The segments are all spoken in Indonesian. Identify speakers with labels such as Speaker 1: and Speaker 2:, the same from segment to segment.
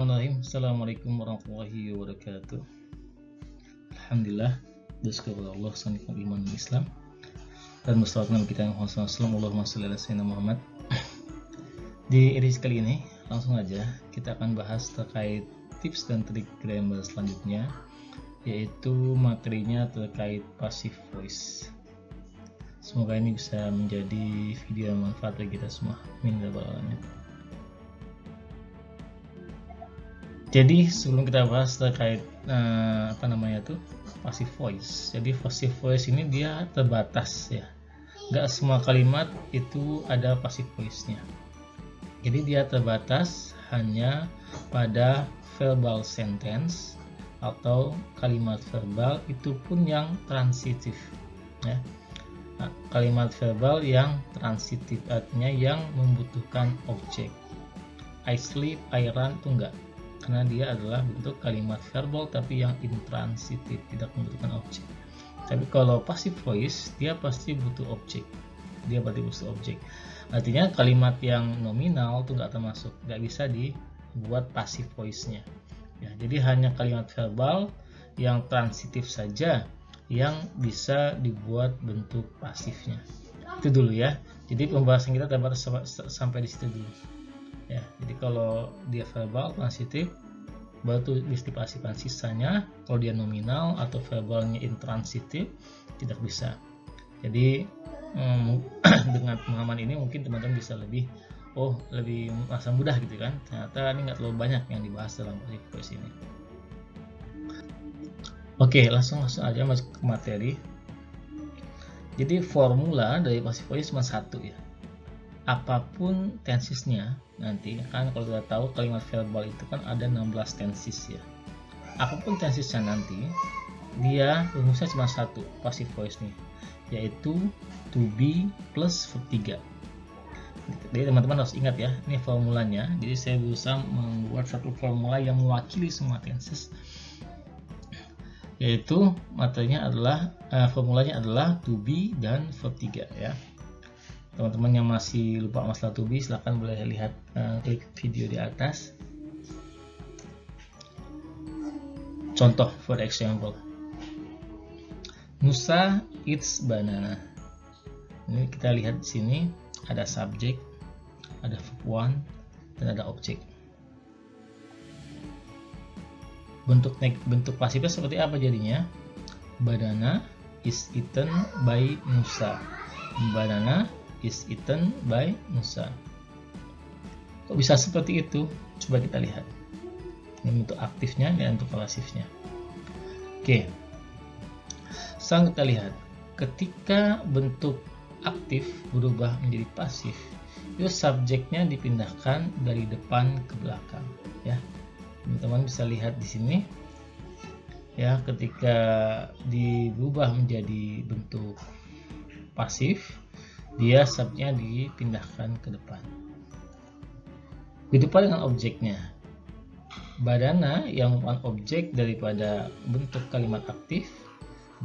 Speaker 1: Bismillahirrahmanirrahim. Assalamualaikum warahmatullahi wabarakatuh. Alhamdulillah, bersyukur kepada Allah sanikmat iman dan Islam dan bersalawat Nabi kita Muhammad SAW. Allahumma sholli ala sayyidina Muhammad. Di edisi kali ini langsung aja kita akan bahas terkait tips dan trik grammar selanjutnya, yaitu materinya terkait passive voice. Semoga ini bisa menjadi video yang manfaat bagi kita semua. Amin ya rabbal alamin. Jadi sebelum kita bahas terkait passive voice. Jadi passive voice ini dia terbatas ya. Gak semua kalimat itu ada passive voice-nya. Jadi dia terbatas hanya pada verbal sentence atau kalimat verbal, itu pun yang transitif ya. Nah, kalimat verbal yang transitif artinya yang membutuhkan objek. I sleep, I run itu enggak, karena dia adalah bentuk kalimat verbal tapi yang intransitif, tidak membutuhkan objek. Tapi kalau passive voice dia pasti butuh objek. Artinya kalimat yang nominal itu nggak termasuk, nggak bisa dibuat passive voice-nya ya. Jadi hanya kalimat verbal yang transitif saja yang bisa dibuat bentuk pasifnya. Itu dulu ya. Jadi pembahasan kita terbatas sampai di situ dulu ya. Jadi kalau dia verbal transitif baru bisa dipasifkan, sisanya kalau dia nominal atau verbalnya intransitif tidak bisa. Jadi dengan pemahaman ini mungkin teman-teman bisa lebih merasa mudah gitu kan. Ternyata ini nggak terlalu banyak yang dibahas dalam passive voice ini. Oke, langsung aja masuk ke materi. Jadi formula dari passive voice cuma satu ya. Apapun tensesnya nanti kan, kalau kita tahu kalimat verbal itu kan ada 16 tenses ya. Apapun tensesnya nanti dia rumusnya cuma satu passive voice nih, yaitu to be plus verb 3. Jadi teman-teman harus ingat ya, ini formulanya. Jadi saya berusaha membuat satu formula yang mewakili semua tenses, yaitu materinya adalah formulanya adalah to be dan verb 3 ya. Teman-teman yang masih lupa masalah to be, silahkan boleh lihat klik video di atas. Contoh, for example, Musa eats banana. Ini kita lihat di sini ada subjek, ada verb 1, dan ada objek. Bentuk pasifnya seperti apa jadinya? Banana is eaten by Musa. Banana is eaten by Musa. Kok bisa seperti itu? Coba kita lihat. Ini bentuk aktifnya dan bentuk pasifnya. Oke. Sekarang kita lihat. Ketika bentuk aktif berubah menjadi pasif, itu subjeknya dipindahkan dari depan ke belakang ya. Teman-teman bisa lihat di sini ya, ketika dirubah menjadi bentuk pasif, dia subjeknya dipindahkan ke depan. Begitu pula dengan objeknya. Banana yang merupakan objek daripada bentuk kalimat aktif,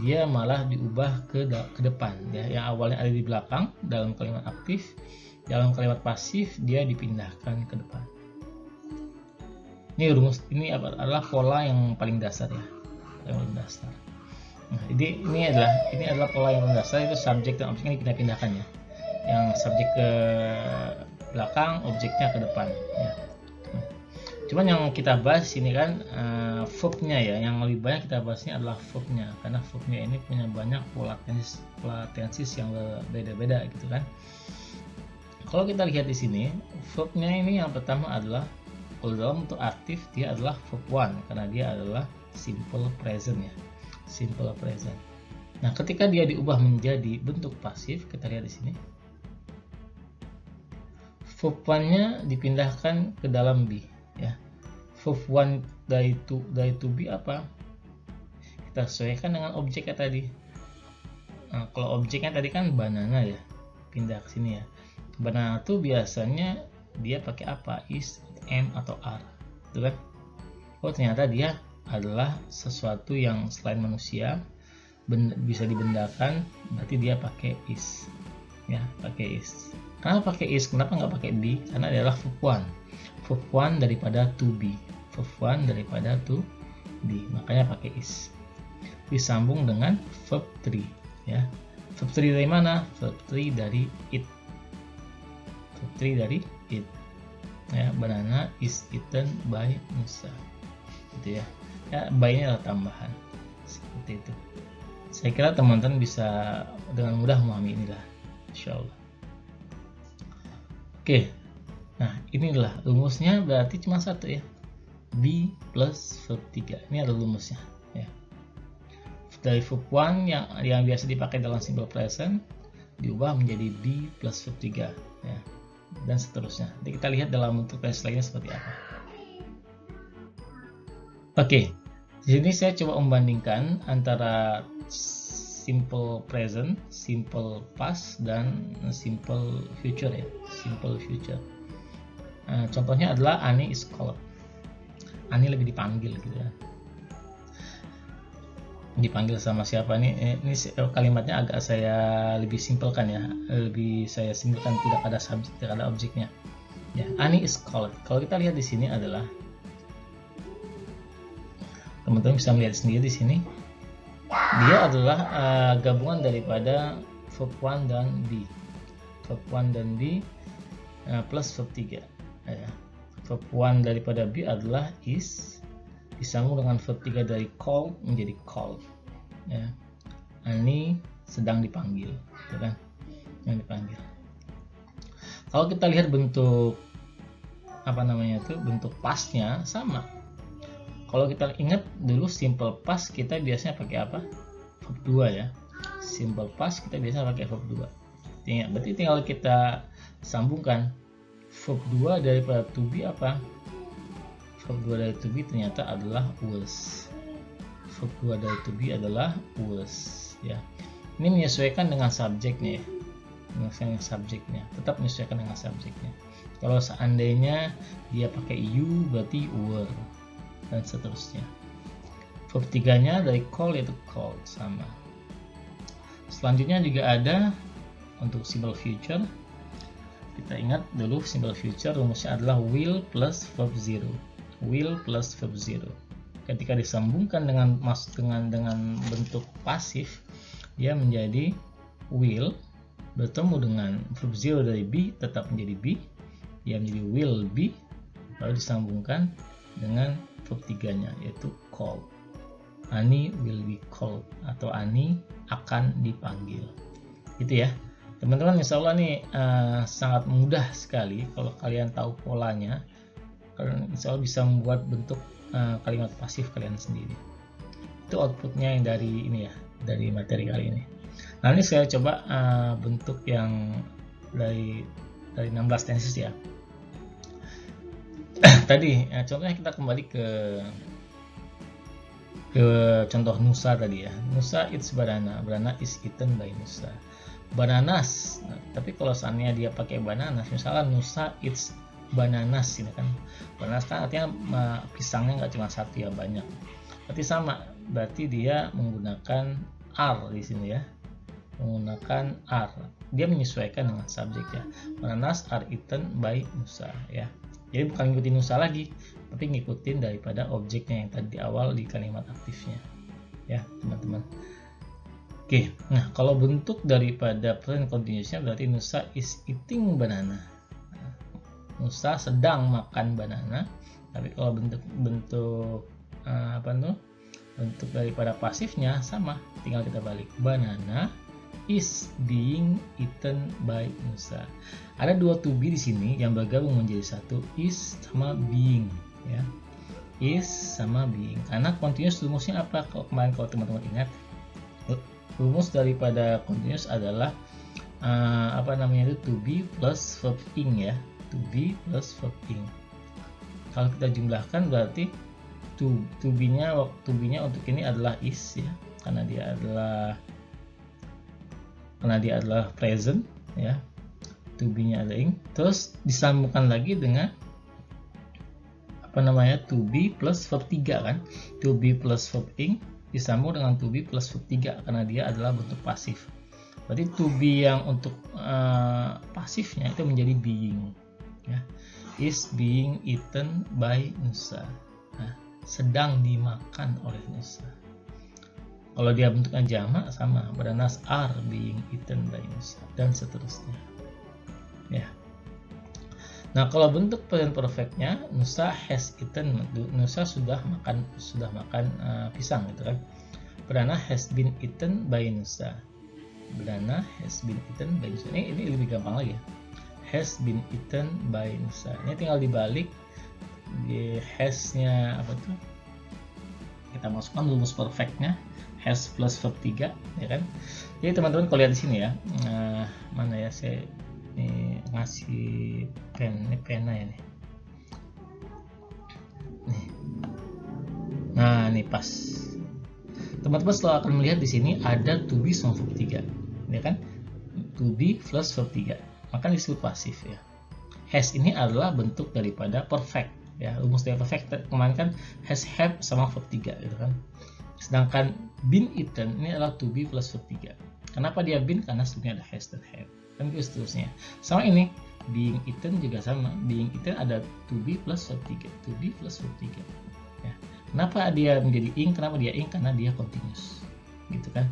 Speaker 1: dia malah diubah ke depan ya. Yang awalnya ada di belakang dalam kalimat aktif, dalam kalimat pasif dia dipindahkan ke depan. Ini rumus ini adalah pola yang paling dasar ya, yang paling dasar. Nah, jadi ini adalah pola yang mendasar, itu subjek dan objeknya dipindah-pindahkan ya. Yang subjek ke belakang, objeknya ke depan ya. Cuman yang kita bahas ini kan verbnya ya, yang lebih banyak kita bahasnya adalah verbnya, karena verbnya ini punya banyak pola tenses yang berbeda-beda gitu kan. Kalau kita lihat di sini, verbnya ini yang pertama adalah, kalau dalam bentuk aktif dia adalah verb 1 karena dia adalah simple present ya. Simple present. Nah, ketika dia diubah menjadi bentuk pasif, kita lihat di sini. Verb 1-nya dipindahkan ke dalam be ya. Verb 1 dari to be apa? Kita sesuaikan dengan objeknya tadi. Nah, kalau objeknya tadi kan banana ya, pindah ke sini ya. Banana itu biasanya dia pakai apa? Is, am atau are, gitu kan? Oh, ternyata dia adalah sesuatu yang selain manusia, bisa dibendakan, berarti dia pakai is ya, pakai is. Kenapa pakai is? Kenapa nggak pakai be? Karena adalah verb 1 daripada to be. verb 1 daripada to be, makanya pakai is. Disambung dengan verb 3 ya. Verb 3 dari mana? Verb 3 dari it. Verb 3 dari it. Ya, banana is eaten by Musa. Gitu ya. Ya, by-nya adalah tambahan. Seperti itu. Saya kira teman-teman bisa dengan mudah memahami inilah, insyaallah. Oke. Nah, inilah rumusnya, berarti cuma satu ya. Be plus verb 3. Ini adalah rumusnya ya. Dari verb 1 yang biasa dipakai dalam simple present diubah menjadi be plus verb 3 ya, dan seterusnya. Nanti kita lihat dalam bentuk teks lainnya seperti apa. Oke, di sini saya coba membandingkan antara simple present, simple past, dan simple future ya. Simple future. Contohnya adalah Ani is called. Ani lagi dipanggil gitu ya. Dipanggil sama siapa nih? Ini kalimatnya agak saya lebih simpelkan ya, lebih saya simpelkan, tidak ada subjek, tidak ada objeknya. Ya, Ani is called. Kalau kita lihat di sini adalah, teman-teman bisa melihat sendiri di sini, dia adalah gabungan daripada verb 1 dan be. Verb 1 dan be plus verb 3. Ya. Verb 1 daripada be adalah is, disambung dengan verb 3 dari call menjadi called ya. Ani sedang dipanggil, gitu kan? Yang dipanggil. Kalau kita lihat bentuk bentuk pastnya sama. Kalau kita ingat dulu simple past kita biasanya pakai apa? Verb 2 ya. Simple past kita biasanya pakai verb 2. Berarti tinggal kita sambungkan verb 2 daripada to be apa? Verb 2 dari to be ternyata adalah was. Verb 2 dari to be adalah was ya. Ini menyesuaikan dengan subjeknya ya. Menyesuaikan dengan subjeknya. Tetap menyesuaikan dengan subjeknya. Kalau seandainya dia pakai you berarti were, dan seterusnya. Verb 3-nya dari call yaitu called, sama. Selanjutnya juga ada untuk simple future. Kita ingat dulu simple future rumusnya adalah will plus verb 0. Will plus verb 0. Ketika disambungkan dengan bentuk pasif, dia menjadi will, bertemu dengan verb 0 dari be tetap menjadi be, dia menjadi will be, lalu disambungkan dengan verb 3-nya yaitu call. Ani will be called, atau Ani akan dipanggil. Gitu ya. Teman-teman, insya Allah nih sangat mudah sekali kalau kalian tahu polanya. Kalian insya Allah bisa membuat bentuk kalimat pasif kalian sendiri. Itu outputnya yang dari ini ya, dari materi kali ini. Nah, ini saya coba bentuk yang dari 16 tenses ya. Tadi contohnya kita kembali ke contoh Nusa tadi ya. Nusa eats banana, banana is eaten by Nusa. Bananas, tapi kalau seandainya dia pakai bananas, misalnya Nusa eats bananas ini kan, bananas kan artinya pisangnya nggak cuma satu ya, banyak. Berarti sama, berarti dia menggunakan are di sini ya, menggunakan are. Dia menyesuaikan dengan subjek ya. Bananas are eaten by Nusa ya. Jadi bukan ngikutin Nusa lagi, tapi ngikutin daripada objeknya yang tadi di awal di kalimat aktifnya ya teman-teman. Oke, nah kalau bentuk daripada present continuous-nya berarti Nusa is eating banana. Nusa sedang makan banana. Tapi kalau bentuk bentuk daripada pasifnya sama, tinggal kita balik. Banana is being eaten by Nusa. Ada dua to be di sini yang bergabung menjadi satu, is sama being ya. Is sama being. Karena continuous rumusnya apa? Kalau kemarin kalau teman-teman ingat, rumus daripada continuous adalah itu to be plus verb ing ya. To be plus verb ing. Kalau kita jumlahkan berarti to be-nya untuk ini adalah is ya, karena dia adalah present ya. To be-nya adalah ing. Terus disambungkan lagi dengan to be plus verb 3 kan. To be plus verb ing disambung dengan to be plus verb 3 karena dia adalah bentuk pasif. Berarti to be yang untuk pasifnya itu menjadi being ya. Is being eaten by Nusa. Nah, sedang dimakan oleh Nusa. Kalau dia bentuknya jamak sama, bananas are being eaten by Nusa, dan seterusnya. Ya. Nah, kalau bentuk present perfectnya, Nusa has eaten, Nusa sudah makan pisang gitu kan. Banana has been eaten by Nusa. Banana has been eaten by Nusa. Ini lebih gampang lagi ya. Has been eaten by Nusa. Ini tinggal dibalik di has-nya apa tuh? Kita masukkan rumus perfectnya, has plus verb 3, ya kan? Jadi teman-teman kalau lihat di sini ya, mana ya, saya ini ngasih pena ya nih. Nah, ini pas. Teman-teman selalu akan melihat di sini ada to be sama verb 3, ya kan? To be plus verb 3, maka disebut pasif ya. Has ini adalah bentuk daripada perfect ya, rumus dari perfect kemarin kan has, have sama verb 3 gitu kan. Sedangkan been eaten ini adalah to be plus verb 3. Kenapa dia been? Karena sebelumnya ada has dan have, dan seterusnya. Sama ini being eaten juga sama, being eaten ada to be plus verb 3, to be plus verb 3 ya. Kenapa dia menjadi ing? Kenapa dia ing? Karena dia continuous gitu kan,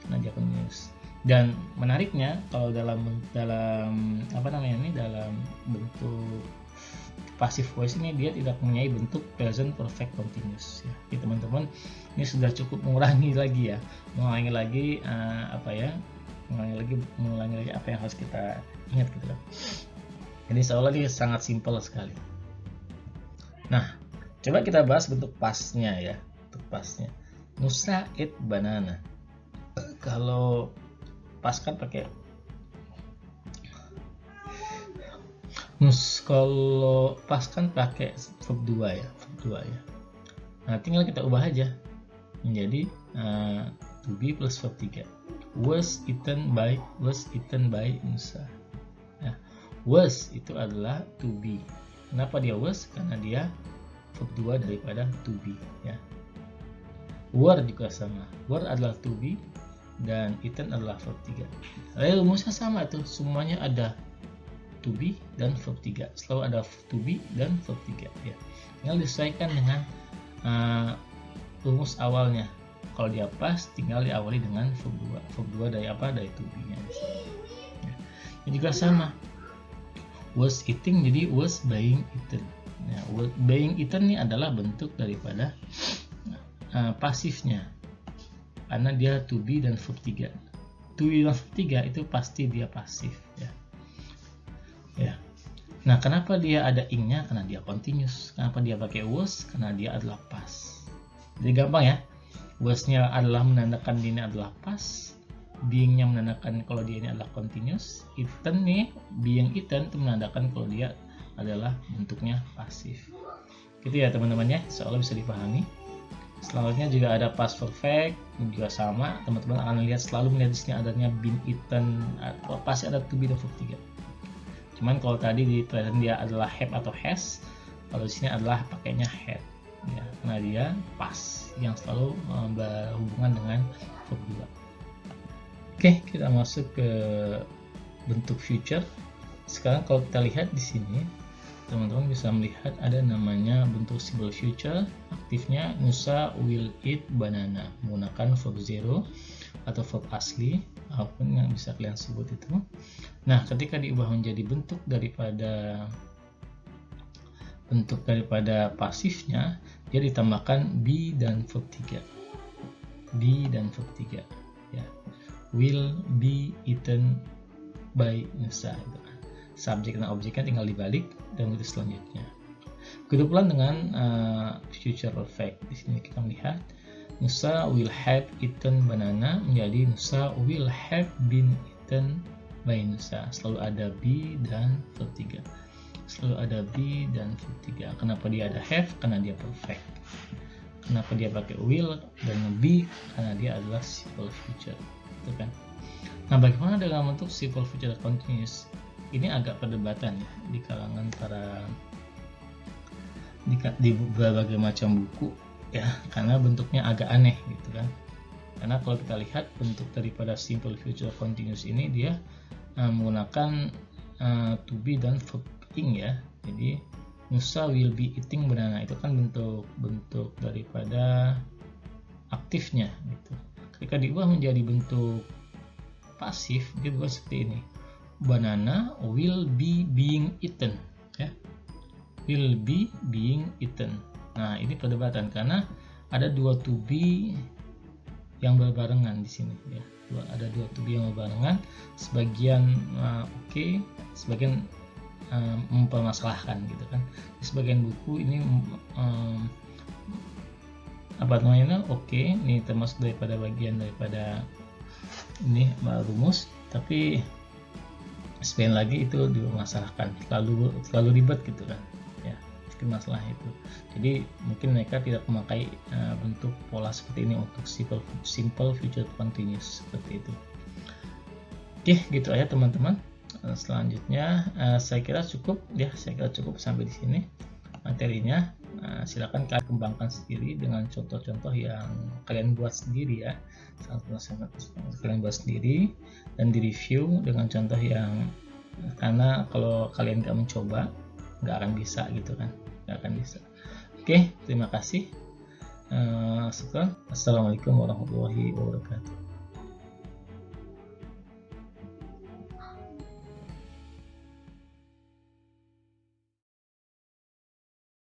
Speaker 1: karena dia continuous. Dan menariknya kalau dalam apa namanya ini, dalam bentuk passive voice ini dia tidak mempunyai bentuk present perfect continuous ya. Jadi teman-teman ini sudah cukup mengurangi lagi mengulangi lagi apa yang harus kita ingat gitu kan. Jadi seolah ini sangat simpel sekali. Nah, coba kita bahas bentuk pasnya ya. Bentuk pasnya, Nusa eat banana. Kalau pas kan pakai kalau pas kan pakai verb 2 ya, verb 2 ya. Nah, tinggal kita ubah aja menjadi to be plus verb 3. Was eaten by Nusa. Nah, was itu adalah to be. Kenapa dia was? Karena dia verb 2 daripada to be ya. Were juga sama. Were adalah to be dan eaten adalah verb 3. Rumusnya sama tuh, semuanya ada to be dan verb 3, selalu ada to be dan verb 3 ya. Tinggal disesuaikan dengan rumus awalnya. Kalau dia pas, tinggal diawali dengan verb 2 dari apa? Dari to be nya ya. Ini juga sama, was eating jadi was being eaten ya. Being eaten ini adalah bentuk daripada pasifnya, karena dia to be dan verb 3. To be dan verb 3 itu pasti dia pasif ya. Ya. Nah, kenapa dia ada ing-nya? Karena dia continuous. Kenapa dia pakai was? Karena dia adalah past. Jadi gampang ya. Was-nya adalah menandakan dia ini adalah past. Being-nya menandakan kalau dia ini adalah continuous. Eaten nih, being eaten itu menandakan kalau dia adalah bentuknya pasif. Gitu ya teman-teman ya. Seolah bisa dipahami. Selanjutnya juga ada past perfect, juga sama. Teman-teman akan lihat selalu melihat di sini adanya been eaten, atau pasti ada to be dan verb 3. Cuman kalau tadi di present dia adalah have atau has, kalau di sini adalah pakainya had ya, karena dia pas yang selalu berhubungan dengan verb 2. Oke, kita masuk ke bentuk future. Sekarang kalau kita lihat di sini, teman-teman bisa melihat ada namanya bentuk simple future. Aktifnya Nusa will eat banana menggunakan verb 0 atau verb asli, apapun yang bisa kalian sebut itu. Nah, ketika diubah menjadi bentuk daripada pasifnya, dia ditambahkan be dan verb 3. Be dan verb 3 ya. Will be eaten by Nusa gitu kan. Subjek dan objeknya tinggal dibalik dan itu selanjutnya. Begitu pula dengan future perfect. Di sini kita melihat Nusa will have eaten banana menjadi Nusa will have been eaten by Nusa. Selalu ada be dan verb 3. Selalu ada be dan verb 3. Kenapa dia ada have? Karena dia perfect. Kenapa dia pakai will dan be? Karena dia adalah simple future. Gitu kan? Nah, bagaimana dengan bentuk simple future continuous? Ini agak perdebatan ya di kalangan di berbagai macam buku ya, karena bentuknya agak aneh gitu kan. Karena kalau kita lihat bentuk daripada simple future continuous ini dia menggunakan to be dan verb ing ya. Jadi Musa will be eating banana, itu kan bentuk daripada aktifnya gitu. Ketika diubah menjadi bentuk pasif, diubah seperti ini, banana will be being eaten ya, will be being eaten. Nah, ini perdebatan karena ada dua to be yang berbarengan di sini ya. Ada dua to be yang berbarengan, sebagian oke, sebagian mempermasalahkan gitu kan. Di sebagian buku ini apa namanya, oke, ini termasuk daripada bagian daripada ini rumus, tapi sebagian lagi itu dimasalahkan, terlalu ribet gitu kan ya, mungkin masalah itu. Jadi mungkin mereka tidak memakai bentuk pola seperti ini untuk simple future continuous seperti itu. Oke, gitu aja teman-teman. Selanjutnya saya kira cukup sampai di sini materinya. Silakan kalian kembangkan sendiri dengan contoh-contoh yang kalian buat sendiri ya, sangat kalian buat sendiri dan direview dengan contoh yang, karena kalau kalian nggak mencoba nggak akan bisa gitu kan, nggak akan bisa. Oke, terima kasih. Assalamualaikum warahmatullahi wabarakatuh.